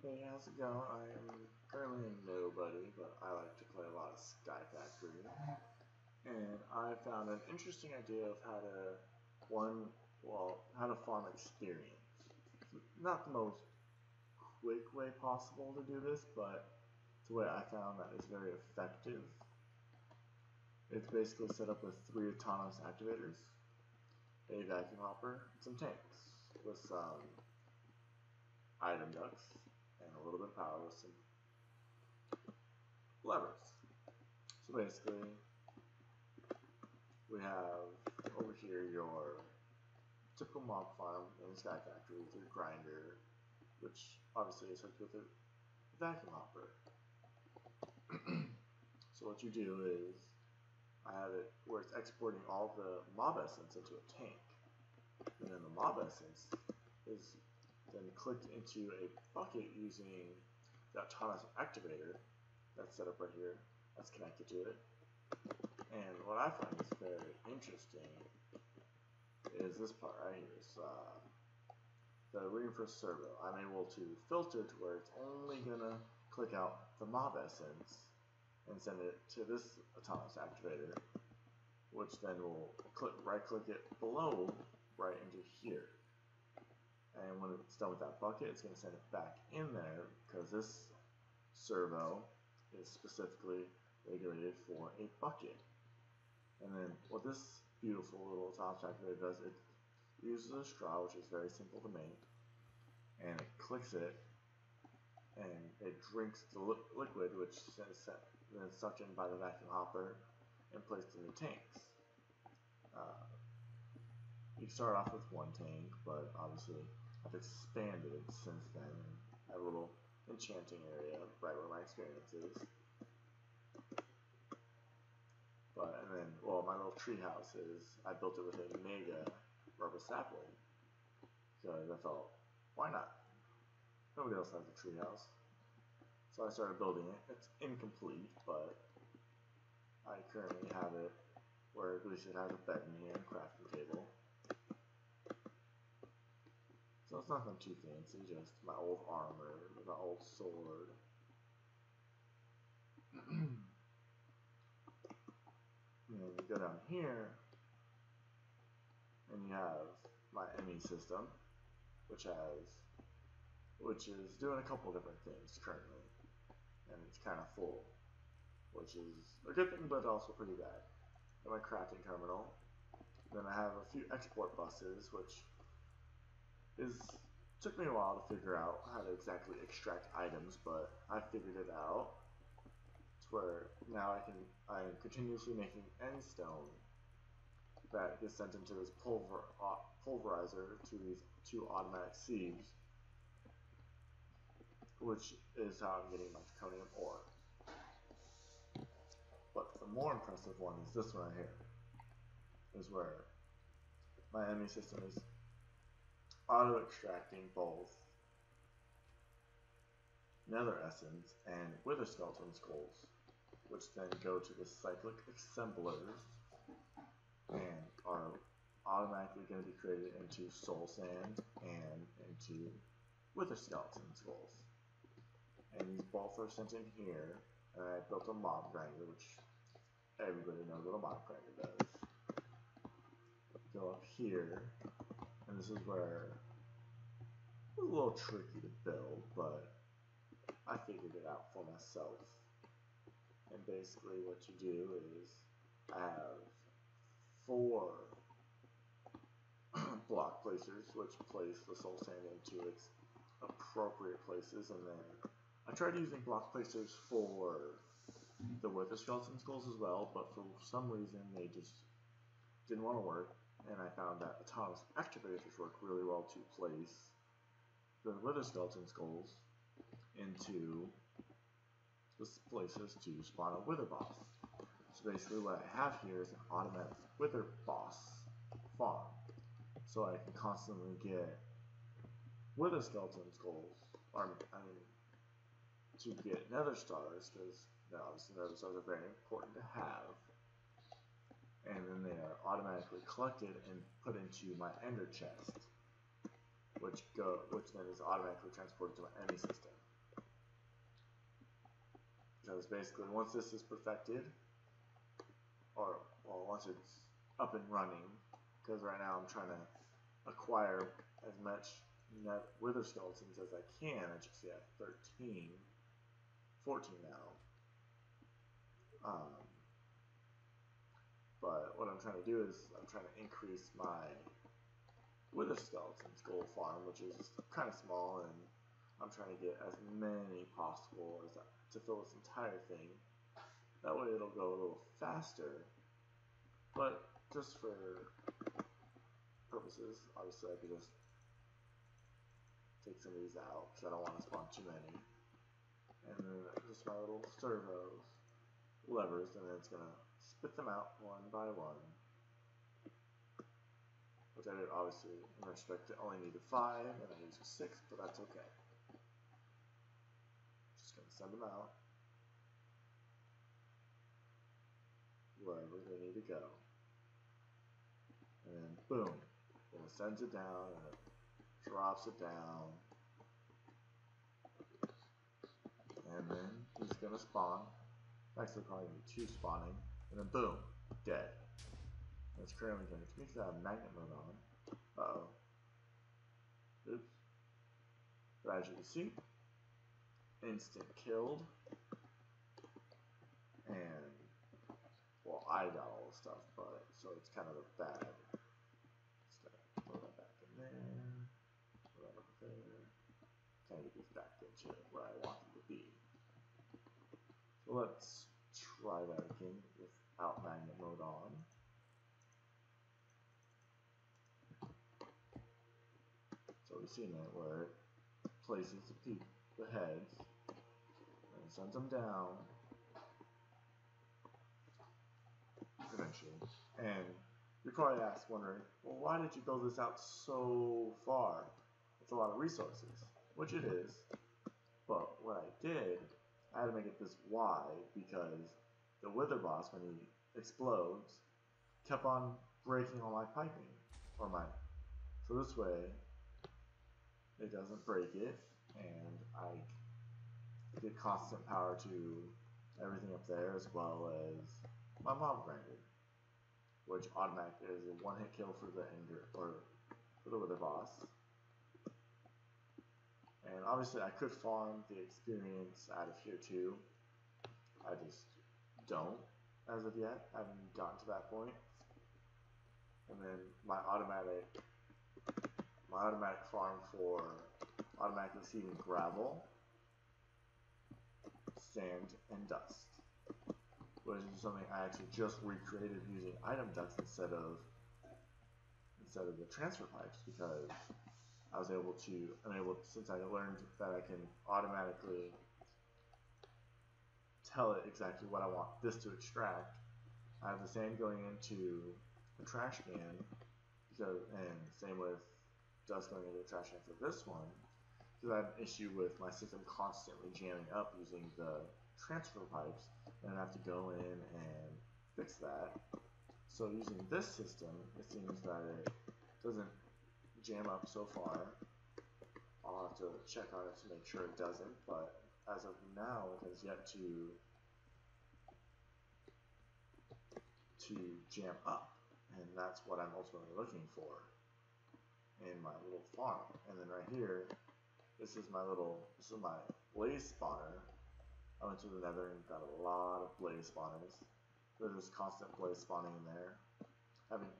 Hey, how's it going? I am currently a nobody, but I like to play a lot of Sky Factory. And I found an interesting idea of how to farm experience. Not the most quick way possible to do this, but it's a way I found that is very effective. It's basically set up with 3 autonomous activators, a vacuum hopper, and some tanks, with some item ducts, and a little bit of power with some levers. So basically, we have over here your typical mob farm in Sky Factory with your grinder, which obviously is hooked with a vacuum hopper. So what you do is, I have it where it's exporting all the mob essence into a tank, and then the mob essence is then clicked into a bucket using the autonomous activator that's set up right here, that's connected to it. And what I find is very interesting is this part right here. Is, the reinforced servo. I'm able to filter to where it's only gonna click out the mob essence and send it to this autonomous activator, which then will right click it below right into here. And when it's done with that bucket, it's going to send it back in there because this servo is specifically regulated for a bucket. And then what this beautiful little autonomous activator does, it uses a straw, which is very simple to make, and it clicks it, and it drinks the liquid, which is then sucked in by the vacuum hopper and placed in the tanks. You start off with one tank, but obviously I've expanded since then. I have a little enchanting area right where my experience is. And then, well, my little tree house is, I built it with a mega rubber sapling. Because I thought, why not? Nobody else has a tree house. So I started building it. It's incomplete, but I currently have it where at least it has a bed in here and crafting table. So it's nothing too fancy, just my old armor, my old sword. And then you go down here, and you have my ME system, which is doing a couple different things currently, and it's kind of full, which is a good thing, but also pretty bad. And my crafting terminal. Then I have a few export buses, which took me a while to figure out how to exactly extract items, but I figured it out. It's where now I am continuously making end stone that gets sent into this pulverizer to these 2 automatic sieves, which is how I'm getting my zirconium ore. But the more impressive one is this one right here, is where my ME system is auto-extracting both nether essence and wither skeleton skulls, which then go to the cyclic assemblers and are automatically going to be created into soul sand and into wither skeleton skulls. And these both are sent in here, and I built a mob grinder, which everybody knows what a mob grinder does. Go up here, and this is where it's a little tricky to build, but I figured it out for myself. And basically what you do is I have 4 block placers, which place the soul sand into its appropriate places, and then I tried using block placers for the wither skeleton skulls as well, but for some reason they just didn't want to work, and I found that autonomous activators work really well to place the wither skeleton skulls into the places to spawn a wither boss. So basically what I have here is an automatic wither boss farm, so I can constantly get wither skeleton skulls, to get nether stars, because obviously nether stars are very important to have, and then they are automatically collected and put into my ender chest, which then is automatically transported to my ME system. Because basically, once this is perfected, or well, once it's up and running, because right now I'm trying to acquire as much wither skeletons as I can. As you can see, I have 13, 14 now. But what I'm trying to do is I'm trying to increase my wither skeletons gold farm, which is kind of small, and I'm trying to get as many possible as to fill this entire thing. That way it'll go a little faster, but just for purposes, obviously I could just take some of these out because I don't want to spawn too many. And then just my little servos, levers, and then it's going to spit them out one by one. Which I did obviously in retrospect it only needed 5 and I used 6, but that's okay. Just going to send them out wherever they need to go. And then boom, and it sends it down and it drops it down. And then he's going to spawn. Actually probably going to be 2 spawning. And then boom, dead. And it's currently going to make that magnet mode on. Uh-oh. Oops. But as you can see, instant killed. And, well, I got all the stuff, but, so it's kind of a bad. Just going to throw that back in there. Throw that over there. Kind of get these back into where I want them to be. So let's try that again without magnet mode on. So we've seen it where it places the heads and sends them down eventually. And you're probably wondering, well, why did you build this out so far? It's a lot of resources, which it is. But what I did, I had to make it this wide because the wither boss, when he explodes, kept on breaking all my piping, so this way it doesn't break it, and I get constant power to everything up there as well as my mob grinder, which automatically is a one-hit kill for the ender or for the wither boss. And obviously I could farm the experience out of here too. I just don't as of yet. I haven't gotten to that point. And then my automatic farm for automatically seeding gravel, sand, and dust, which is something I actually just recreated using item ducts instead of the transfer pipes, because I was able to, since I learned that I can automatically tell it exactly what I want this to extract. I have the sand going into a trash can, and same with dust going into the trash can for this one, because I have an issue with my system constantly jamming up using the transfer pipes, and I have to go in and fix that. So using this system, it seems that it doesn't jam up so far. I'll have to check on it to make sure it doesn't, but as of now, it has yet to jam up, and that's what I'm ultimately looking for in my little farm. And then right here, this is my blaze spawner. I went to the nether and got a lot of blaze spawners. There's just constant blaze spawning in there. Haven't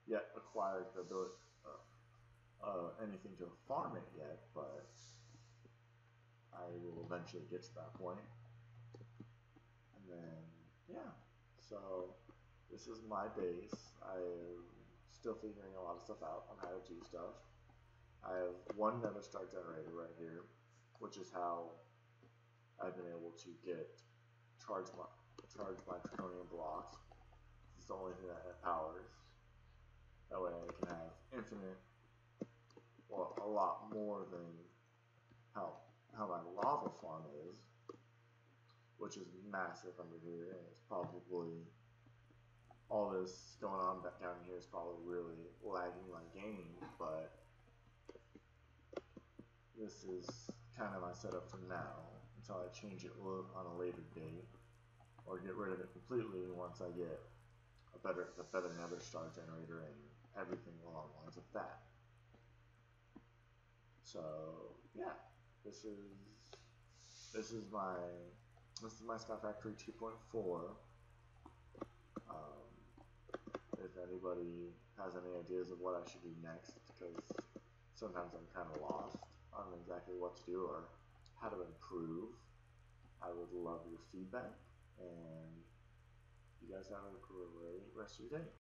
yet acquired the ability anything to farm it yet, but I will eventually get to that point. And then, yeah, so this is my base. I'm still figuring a lot of stuff out on how to do stuff. I have one nether star generator right here, which is how I've been able to charge my draconium blocks. It's the only thing that it powers. That way I can have infinite, well, a lot more than how my lava farm is, which is massive under here, and it's probably, all this going on back down here is probably really lagging my game, but this is kind of my setup for now until I change it on a later date, or get rid of it completely once I get a better Nether Star generator and everything along the lines of that. So yeah, this is my Sky Factory 2.4. If anybody has any ideas of what I should do next, because sometimes I'm kind of lost on exactly what to do or how to improve, I would love your feedback, and you guys have a great rest of your day.